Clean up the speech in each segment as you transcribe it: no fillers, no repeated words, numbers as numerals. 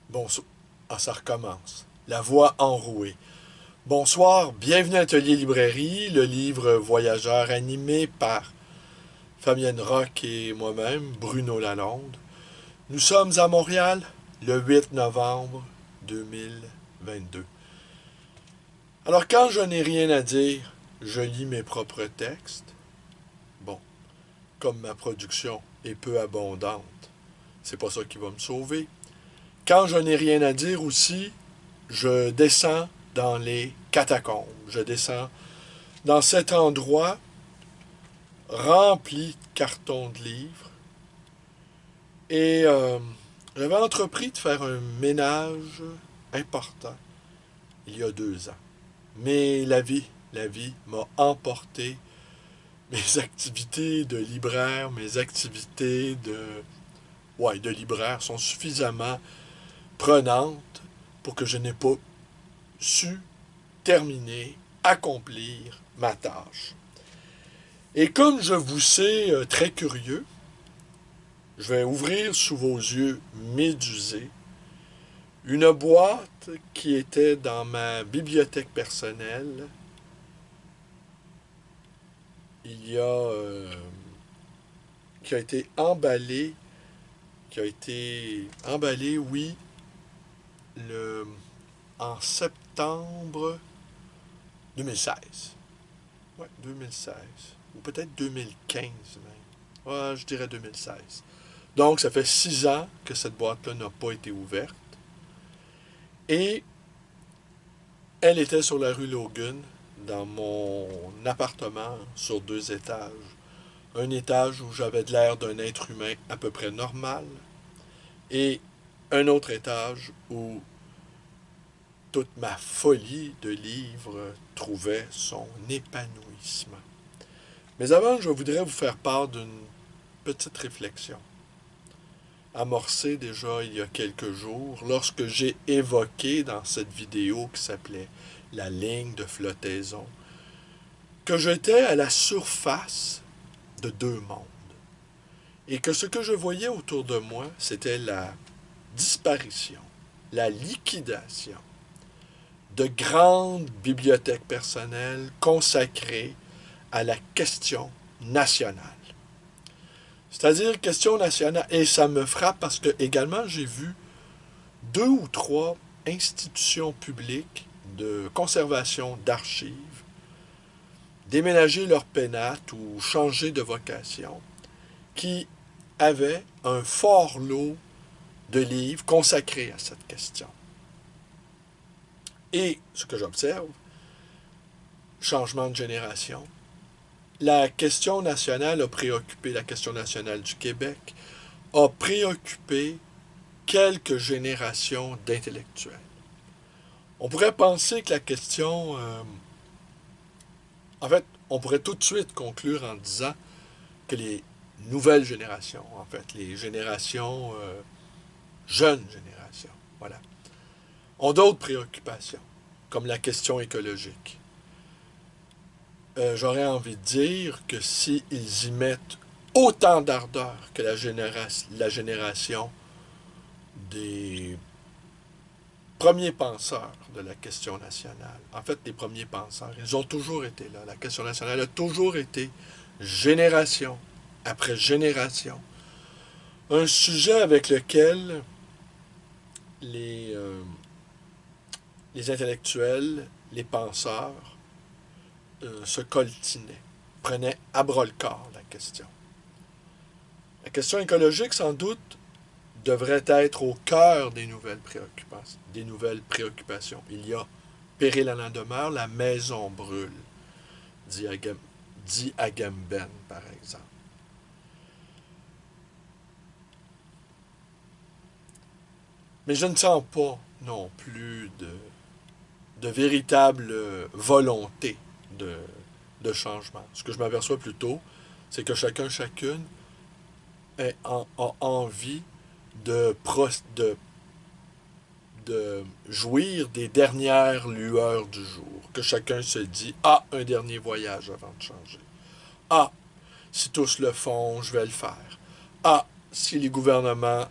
Bonsoir. Ah, ça recommence. La voix enrouée. Bonsoir, bienvenue à Atelier Librairie, le livre voyageur animé par Fabienne Roch et moi-même, Bruno Lalonde. Nous sommes à Montréal le 8 novembre 2022. Alors quand je n'ai rien à dire, je lis mes propres textes. Bon, comme ma production est peu abondante, c'est pas ça qui va me sauver. Quand je n'ai rien à dire aussi, je descends dans les catacombes. Je descends dans cet endroit rempli de cartons de livres. Et j'avais entrepris de faire un ménage important il y a 2 ans. Mais la vie m'a emporté mes activités de libraire, mes activités de libraire sont suffisamment prenantes pour que je n'ai pas su terminer, accomplir ma tâche. Et comme je vous sais très curieux, je vais ouvrir sous vos yeux médusés une boîte qui était dans ma bibliothèque personnelle il y a qui a été emballée oui, le en septembre 2016. Ouais, 2016 ou peut-être 2015 même. Ouais, je dirais 2016. Donc, ça fait 6 ans que cette boîte-là n'a pas été ouverte. Et elle était sur la rue Logan, dans mon appartement sur 2 étages. Un étage où j'avais de l'air d'un être humain à peu près normal. Et un autre étage où toute ma folie de livres trouvait son épanouissement. Mais avant, je voudrais vous faire part d'une petite réflexion, amorcée déjà il y a quelques jours, lorsque j'ai évoqué dans cette vidéo qui s'appelait La ligne de flottaison, que j'étais à la surface de 2 mondes. Et que ce que je voyais autour de moi, c'était la disparition, la liquidation de grandes bibliothèques personnelles consacrées à la question nationale. C'est-à-dire question nationale. Et ça me frappe parce que également j'ai vu 2 ou 3 institutions publiques de conservation d'archives déménager leur pénate ou changer de vocation, qui avaient un fort lot de livres consacrés à cette question. Et ce que j'observe, changement de génération, la question nationale a préoccupé, la question nationale du Québec, a préoccupé quelques générations d'intellectuels. On pourrait penser que la question... en fait, on pourrait tout de suite conclure en disant que les nouvelles générations, en fait, les générations, jeunes générations, voilà, ont d'autres préoccupations, comme la question écologique. J'aurais envie de dire que s'ils y mettent autant d'ardeur que la génération des premiers penseurs de la question nationale, en fait, les premiers penseurs, ils ont toujours été là. La question nationale a toujours été, génération après génération, un sujet avec lequel les, euh, les intellectuels, les penseurs, se coltinaient, prenaient à bras-le-corps la question. La question écologique, sans doute, devrait être au cœur des nouvelles préoccupations. Il y a péril à la demeure, la maison brûle, dit Agamben, par exemple. Mais je ne sens pas non plus de véritable volonté de, de changement. Ce que je m'aperçois plutôt, c'est que chacune a envie de, de jouir des dernières lueurs du jour. Que chacun se dit, ah, un dernier voyage avant de changer. Ah, si tous le font, je vais le faire. Ah, si les gouvernements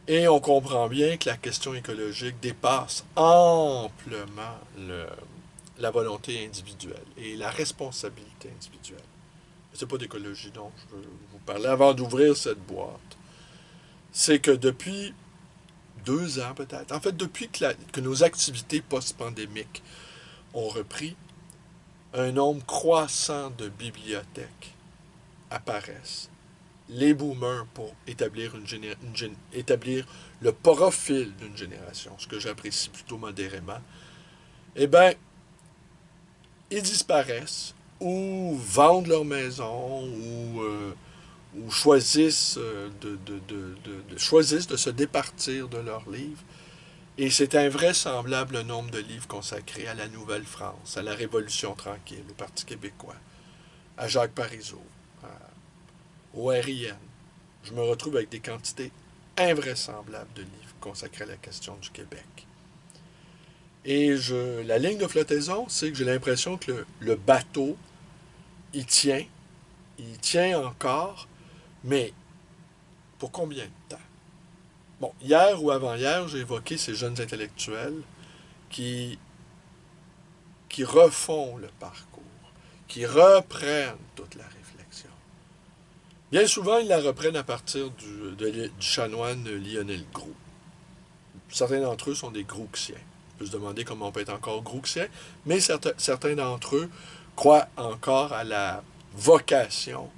Et on comprend bien que la question écologique dépasse amplement la volonté individuelle et la responsabilité individuelle. C'est pas d'écologie dont je veux vous parler avant d'ouvrir cette boîte. C'est que depuis 2 ans peut-être, en fait depuis que nos activités post-pandémiques ont repris, un nombre croissant de bibliothèques apparaissent. Les boomers pour établir, établir le profil d'une génération, ce que j'apprécie plutôt modérément, eh bien, ils disparaissent ou vendent leur maison ou choisissent, choisissent de se départir de leurs livres. Et c'est invraisemblable le nombre de livres consacrés à la Nouvelle-France, à la Révolution tranquille, au Parti québécois, à Jacques Parizeau, au RIN. Je me retrouve avec des quantités invraisemblables de livres consacrés à la question du Québec. Et la ligne de flottaison, c'est que j'ai l'impression que le bateau, il tient encore, mais pour combien de temps? Bon, hier ou avant-hier, j'ai évoqué ces jeunes intellectuels qui refont le parcours, qui reprennent toute la réflexion. Bien souvent, ils la reprennent à partir du chanoine Lionel Groulx. Certains d'entre eux sont des Grouxiens. On peut se demander comment on peut être encore Grouxien, mais certains d'entre eux croient encore à la vocation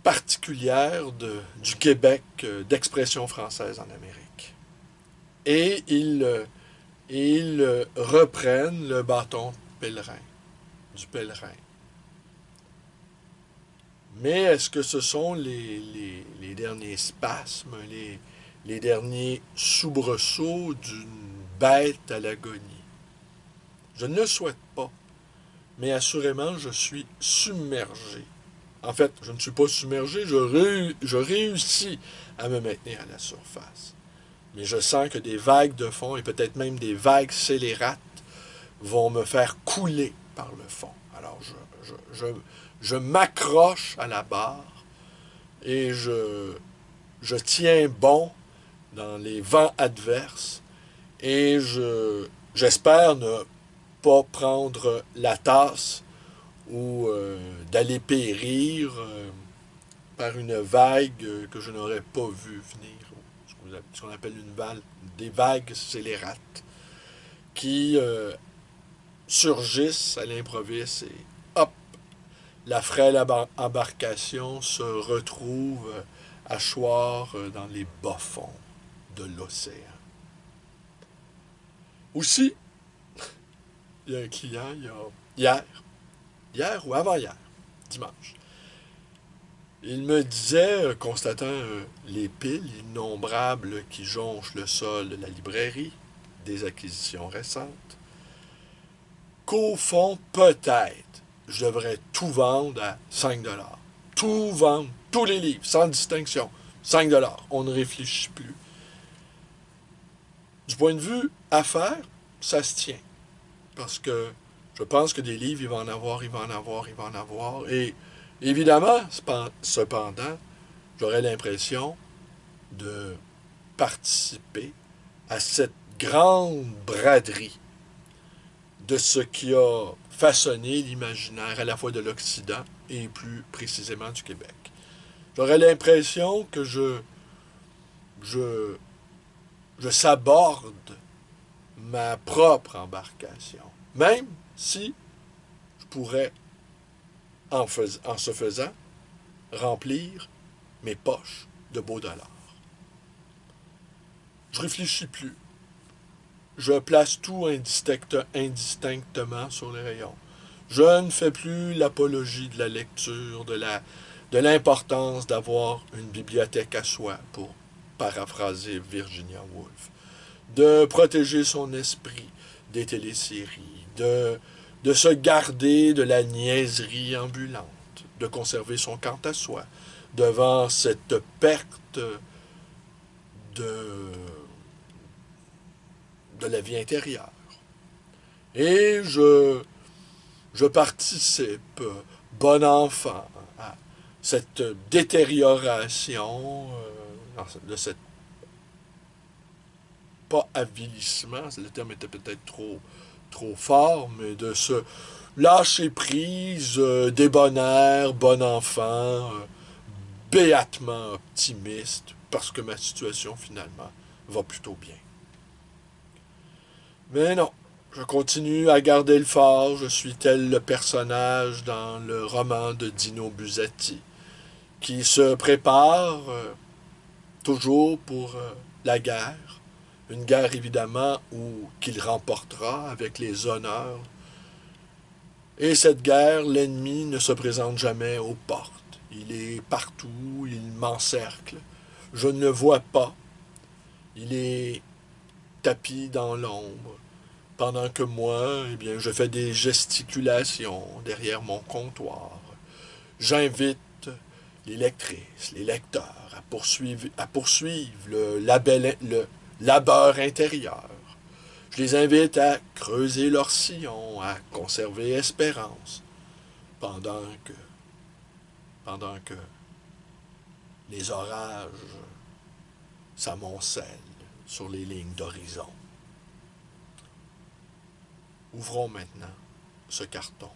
particulière du Québec d'expression française en Amérique. Et ils reprennent le bâton pèlerin, du pèlerin. Mais est-ce que ce sont les derniers spasmes, les derniers soubresauts d'une bête à l'agonie? Je ne le souhaite pas, mais assurément, je suis submergé. En fait, je ne suis pas submergé, je réussis à me maintenir à la surface. Mais je sens que des vagues de fond, et peut-être même des vagues scélérates, vont me faire couler par le fond. Alors, je m'accroche à la barre et je tiens bon dans les vents adverses et j'espère ne pas prendre la tasse ou d'aller périr par une vague que je n'aurais pas vue venir, ce qu'on appelle des vagues scélérates, qui surgissent à l'improviste et hop, la frêle embarcation se retrouve à choir dans les bas-fonds de l'océan. Aussi, il y a un client, hier ou avant-hier, dimanche, il me disait, constatant les piles innombrables qui jonchent le sol de la librairie, des acquisitions récentes, qu'au fond, peut-être, je devrais tout vendre à 5 $. Tout vendre, tous les livres, sans distinction. 5 $. On ne réfléchit plus. Du point de vue affaires, ça se tient. Parce que je pense que des livres, il va en avoir. Et évidemment, cependant, j'aurais l'impression de participer à cette grande braderie de ce qui a façonné l'imaginaire à la fois de l'Occident et plus précisément du Québec. J'aurais l'impression que je saborde ma propre embarcation, même si je pourrais, en ce faisant, remplir mes poches de beaux dollars. Je réfléchis plus. Je place tout indistinctement sur les rayons. Je ne fais plus l'apologie de la lecture, de l'importance d'avoir une bibliothèque à soi, pour paraphraser Virginia Woolf, de protéger son esprit des téléséries, de se garder de la niaiserie ambulante, de conserver son quant à soi devant cette perte de la vie intérieure. Et je participe, bon enfant, à cette détérioration de cette pas avilissement, le terme était peut-être trop fort, mais de ce lâcher prise, débonnaire, bon enfant, béatement optimiste, parce que ma situation finalement va plutôt bien. Mais non, je continue à garder le phare, je suis tel le personnage dans le roman de Dino Buzzati, qui se prépare toujours pour la guerre. Une guerre évidemment où qu'il remportera avec les honneurs. Et cette guerre, l'ennemi ne se présente jamais aux portes. Il est partout, il m'encercle. Je ne le vois pas. Il est tapis dans l'ombre. Pendant que moi, eh bien, je fais des gesticulations derrière mon comptoir. J'invite les lectrices, les lecteurs à poursuivre le labeur intérieur. Je les invite à creuser leur sillon, à conserver espérance, pendant que, pendant que les orages s'amoncellent sur les lignes d'horizon. Ouvrons maintenant ce carton.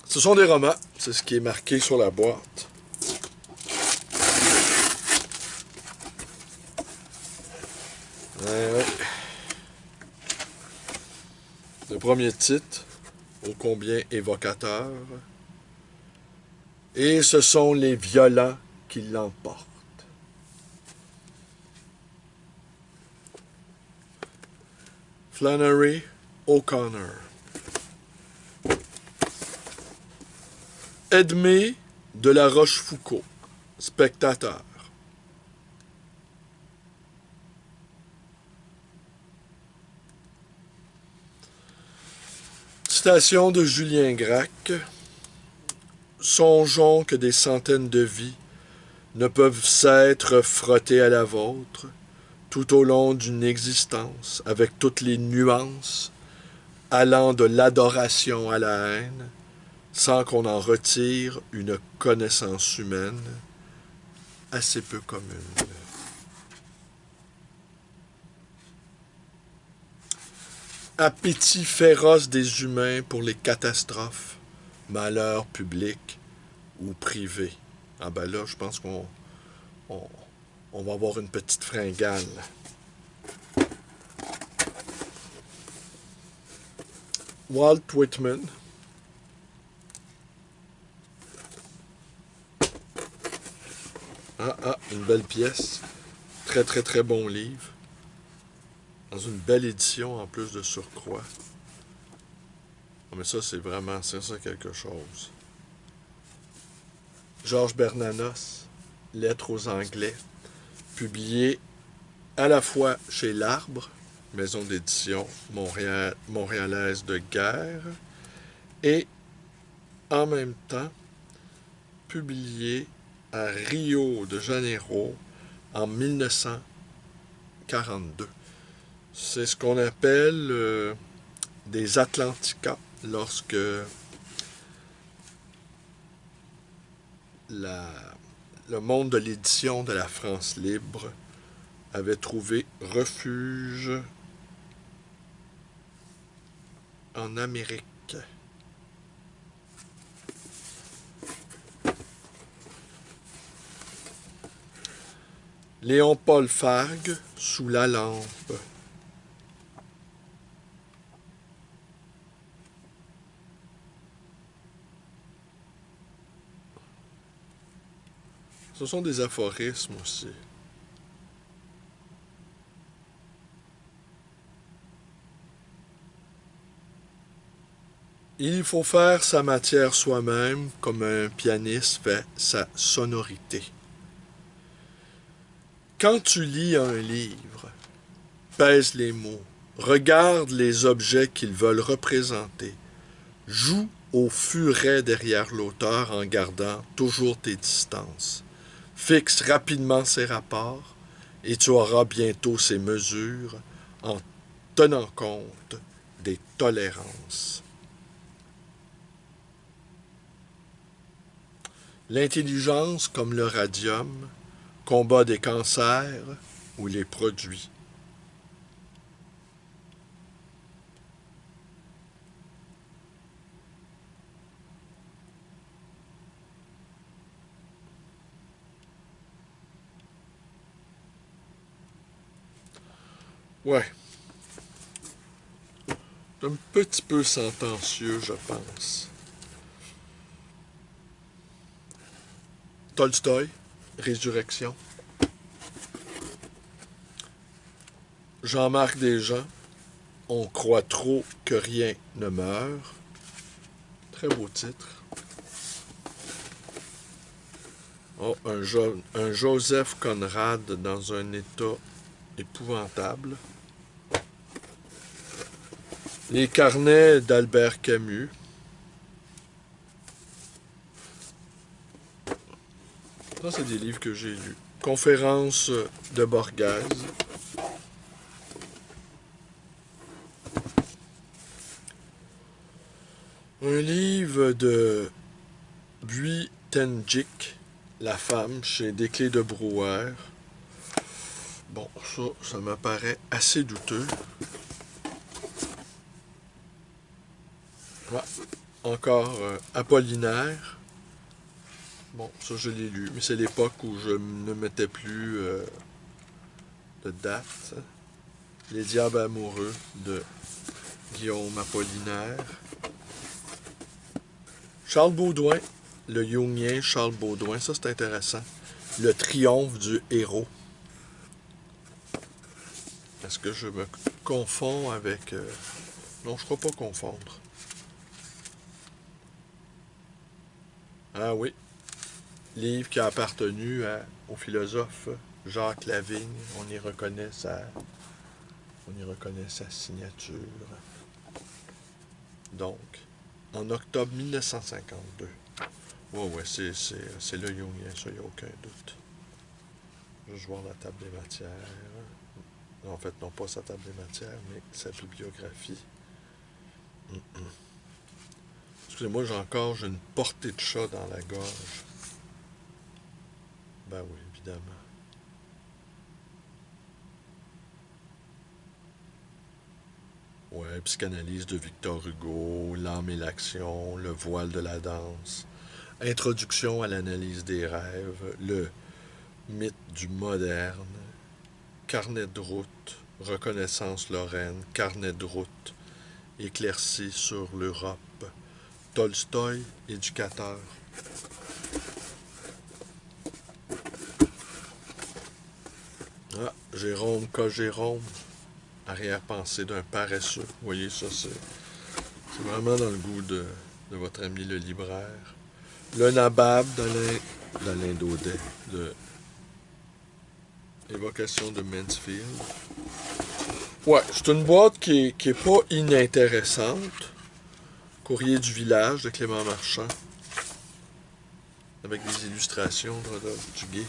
Ce sont des romans, c'est ce qui est marqué sur la boîte. Ouais. Le premier titre, ô combien évocateur. Et ce sont les violents qui l'emportent. Flannery O'Connor. Edmé de la Rochefoucauld, spectateur. Citation de Julien Gracq. Songeons que des centaines de vies ne peuvent s'être frottées à la vôtre tout au long d'une existence, avec toutes les nuances, allant de l'adoration à la haine, sans qu'on en retire une connaissance humaine assez peu commune. Appétit féroce des humains pour les catastrophes, malheurs publics ou privés. Ah ben là, je pense qu'on va avoir une petite fringale. Walt Whitman. Une belle pièce. Très, très, très bon livre. Dans une belle édition en plus de surcroît. Mais ça, c'est ça quelque chose. Georges Bernanos, Lettres aux Anglais, publié à la fois chez L'Arbre, maison d'édition montréalaise de guerre, et en même temps publié à Rio de Janeiro en 1942. C'est ce qu'on appelle des Atlanticas lorsque le monde de l'édition de la France libre avait trouvé refuge en Amérique. Léon-Paul Fargue, Sous la lampe. Ce sont des aphorismes aussi. Il faut faire sa matière soi-même comme un pianiste fait sa sonorité. Quand tu lis un livre, pèse les mots, regarde les objets qu'ils veulent représenter, joue au furet derrière l'auteur en gardant toujours tes distances. Fixe rapidement ses rapports et tu auras bientôt ses mesures en tenant compte des tolérances. L'intelligence, comme le radium, combat des cancers ou les produits. Ouais. Un petit peu sentencieux, je pense. Tolstoï, Résurrection. Jean-Marc Desjans, On croit trop que rien ne meurt. Très beau titre. Oh, un Joseph Conrad dans un état épouvantable. Les carnets d'Albert Camus. Ça, c'est des livres que j'ai lus. Conférence de Borghese. Un livre de Buitenjik, La femme, chez Desclés de Brouwer. Bon, ça m'apparaît assez douteux. Ouais. Encore Apollinaire. Bon, ça je l'ai lu, mais c'est l'époque où je ne mettais plus de date. Les Diables amoureux de Guillaume Apollinaire. Charles Baudouin, le Jungien Charles Baudouin, ça c'est intéressant. Le triomphe du héros. Est-ce que je me confonds avec... Non, je ne crois pas confondre. Ah oui, livre qui a appartenu au philosophe Jacques Lavigne. On y reconnaît sa signature. Donc, en octobre 1952. Ouais, c'est le Jungien, ça, il n'y a aucun doute. Je vais voir la table des matières. En fait, non pas sa table des matières, mais sa bibliographie. Excusez-moi, j'ai une portée de chat dans la gorge. Ben oui, évidemment. Ouais, psychanalyse de Victor Hugo, L'âme et l'action, Le voile de la danse, Introduction à l'analyse des rêves, Le mythe du moderne, Carnet de route, Reconnaissance Lorraine, Carnet de route, Éclairci sur l'Europe, Tolstoï, éducateur. Ah, Jérôme K. Jérôme, Arrière-pensée d'un paresseux. Vous voyez, ça, c'est vraiment dans le goût de votre ami le libraire. Le Nabab d'Alain Daudet, de Évocation de Mansfield. Ouais, c'est une boîte qui est pas inintéressante. Courrier du village de Clément Marchand. Avec des illustrations de Rodolphe Duguay.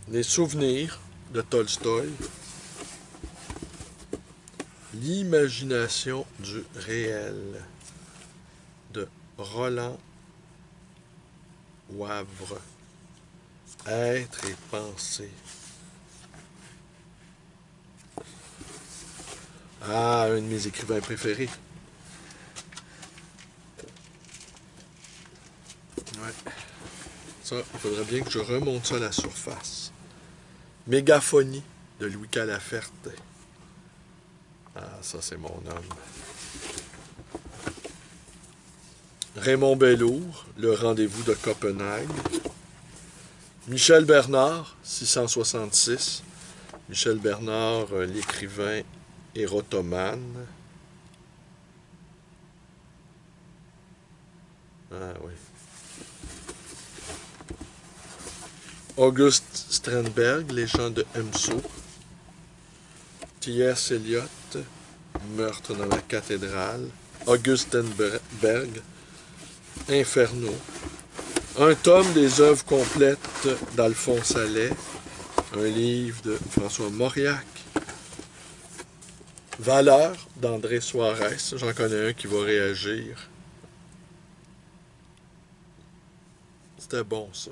Les souvenirs de Tolstoï. L'imagination du réel de Roland Wavre. Être et penser. Ah, un de mes écrivains préférés. Ouais. Ça, il faudrait bien que je remonte ça à la surface. Mégaphonie de Louis Calaferte. Ah, ça, c'est mon homme. Raymond Bellour, Le rendez-vous de Copenhague. Michel Bernard, 666. Michel Bernard, l'écrivain érotomane. Ah oui. Auguste Strindberg, Les gens de Hemso. T.S. Eliot, Meurtre dans la cathédrale. Auguste Strindberg, Inferno. Un tome des œuvres complètes d'Alphonse Allais, un livre de François Mauriac. Valeurs d'André Suarez, j'en connais un qui va réagir. C'était bon, ça.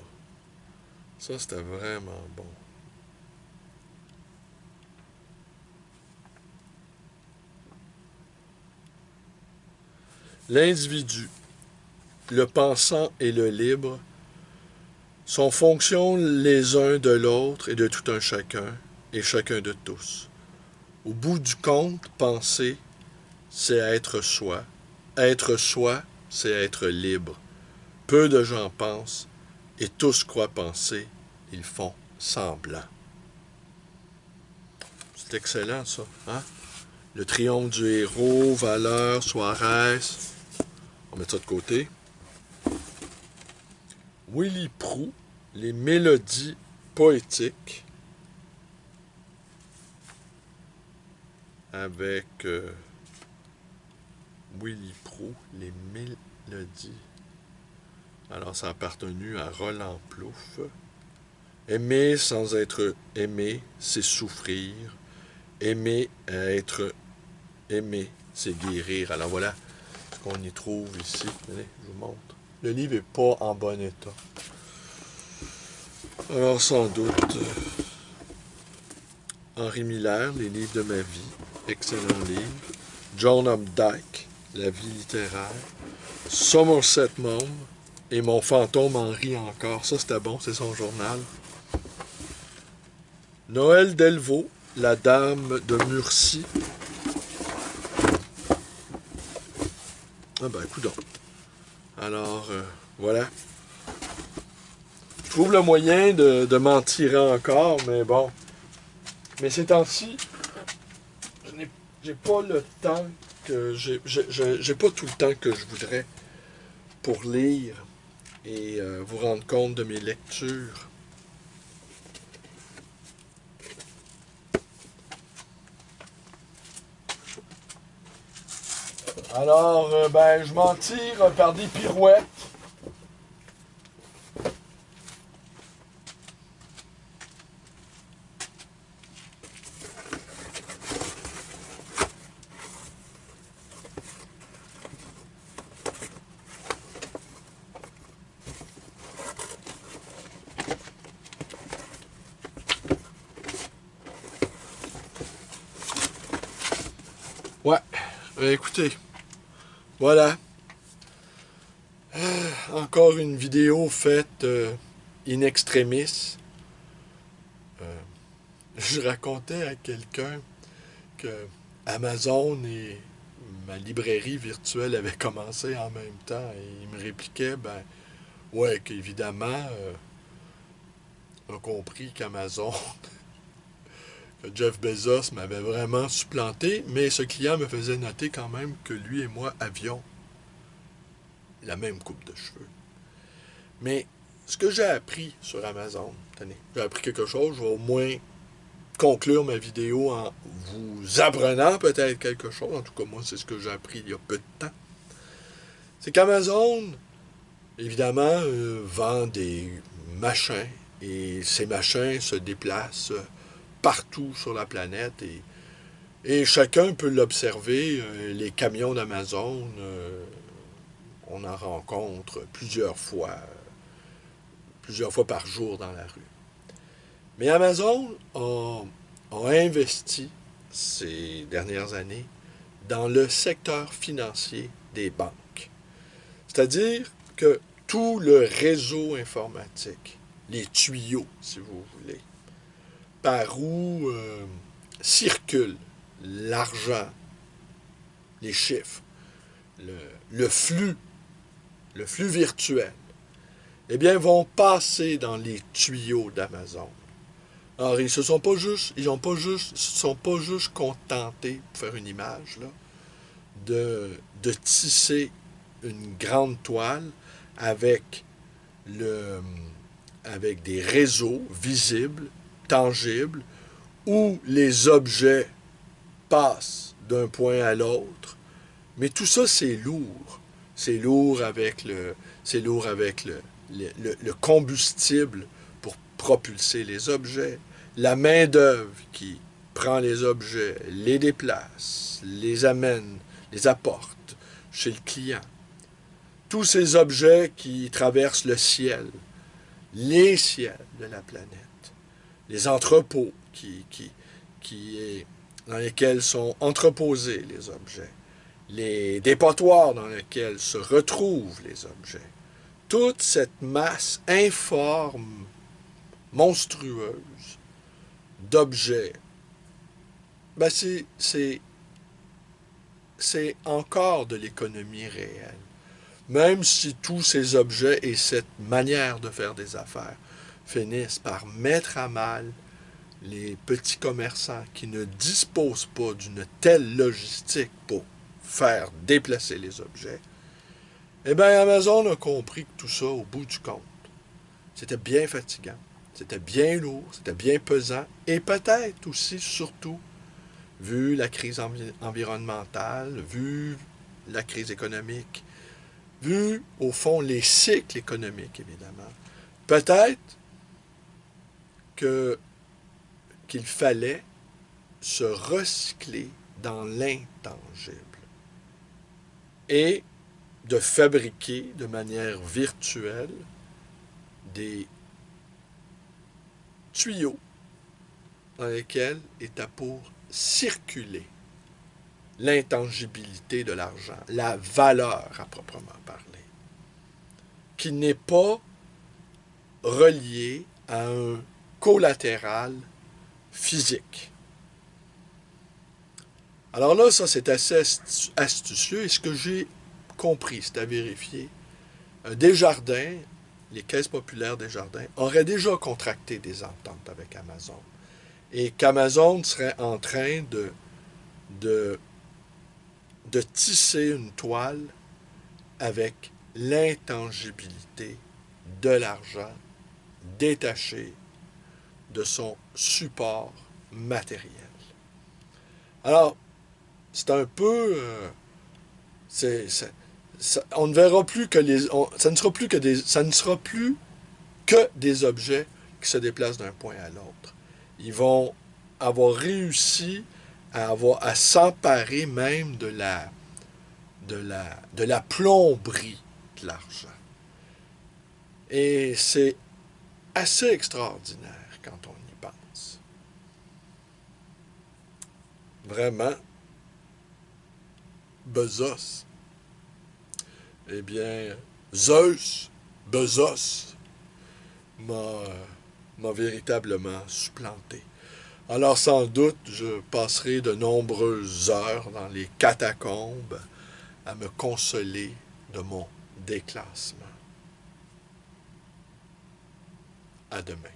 Ça, c'était vraiment bon. L'individu, le pensant et le libre sont fonctions les uns de l'autre et de tout un chacun, et chacun de tous. Au bout du compte, penser, c'est être soi. Être soi, c'est être libre. Peu de gens pensent, et tous croient penser, ils font semblant. C'est excellent, ça, hein? Le triomphe du héros, Valeurs, Suarez. On met ça de côté. Willy Proulx, les mélodies poétiques. Avec Willy Proulx, les mélodies. Alors, ça a appartenu à Roland Plouffe. Aimer sans être aimé, c'est souffrir. Aimer à être aimé, c'est guérir. Alors voilà ce qu'on y trouve ici. Allez, je vous montre. Le livre n'est pas en bon état. Alors sans doute, Henri Miller, Les livres de ma vie, excellent livre. John Updike, La vie littéraire. Somerset Maugham, et mon fantôme en rit encore. Ça, c'était bon, c'est son journal. Noël Delvaux, La dame de Murcie. Ah ben, coudonc. Alors, voilà. Je trouve le moyen de m'en tirer encore, mais bon. Mais ces temps-ci, j'ai pas le temps que... J'ai pas tout le temps que je voudrais pour lire et vous rendre compte de mes lectures. Alors, je m'en tire par des pirouettes. Ouais, écoutez, voilà. Encore une vidéo faite in extremis. Je racontais à quelqu'un que Amazon et ma librairie virtuelle avaient commencé en même temps et il me répliquait, ouais, qu'évidemment, a compris qu'Amazon, que Jeff Bezos m'avait vraiment supplanté, mais ce client me faisait noter quand même que lui et moi avions la même coupe de cheveux. Mais ce que j'ai appris sur Amazon, tenez, j'ai appris quelque chose, je vais au moins conclure ma vidéo en vous apprenant peut-être quelque chose. En tout cas, moi, c'est ce que j'ai appris il y a peu de temps. C'est qu'Amazon, évidemment, vend des machins et ces machins se déplacent partout sur la planète et chacun peut l'observer. Les camions d'Amazon, on en rencontre plusieurs fois par jour dans la rue. Mais Amazon a investi ces dernières années dans le secteur financier des banques. C'est-à-dire que tout le réseau informatique, les tuyaux, si vous voulez, par où circule l'argent, les chiffres, le flux virtuel, eh bien, vont passer dans les tuyaux d'Amazon. Alors, ils sont pas juste contentés, pour faire une image, là, de tisser une grande toile avec des réseaux visibles, tangibles, où les objets passent d'un point à l'autre. Mais tout ça, c'est lourd. C'est lourd avec le combustible pour propulser les objets, la main-d'œuvre qui prend les objets, les déplace, les amène, les apporte chez le client. Tous ces objets qui traversent le ciel, les ciels de la planète, les entrepôts dans lesquels sont entreposés les objets, les dépotoirs dans lesquels se retrouvent les objets. Toute cette masse informe, monstrueuse, d'objets, ben c'est encore de l'économie réelle. Même si tous ces objets et cette manière de faire des affaires finissent par mettre à mal les petits commerçants qui ne disposent pas d'une telle logistique pour faire déplacer les objets, eh bien, Amazon a compris que tout ça, au bout du compte, c'était bien fatigant, c'était bien lourd, c'était bien pesant, et peut-être aussi, surtout, vu la crise environnementale, vu la crise économique, vu, au fond, les cycles économiques, évidemment, peut-être qu'il fallait se recycler dans l'intangible et de fabriquer de manière virtuelle des tuyaux dans lesquels était pour circuler l'intangibilité de l'argent, la valeur à proprement parler, qui n'est pas reliée à un collatéral physique. Alors là, ça c'est assez astucieux, et ce que j'ai compris, c'est à vérifier. Desjardins, les caisses populaires Desjardins, auraient déjà contracté des ententes avec Amazon. Et qu'Amazon serait en train de tisser une toile avec l'intangibilité de l'argent détaché de son support matériel. Alors, c'est un peu... on ne verra plus que ça ne sera plus que des objets qui se déplacent d'un point à l'autre. Ils vont avoir réussi à s'emparer même de la plomberie de l'argent. Et c'est assez extraordinaire quand on y pense. Vraiment, Bezos, eh bien, Zeus, Bezos, m'a véritablement supplanté. Alors sans doute, je passerai de nombreuses heures dans les catacombes à me consoler de mon déclassement. À demain.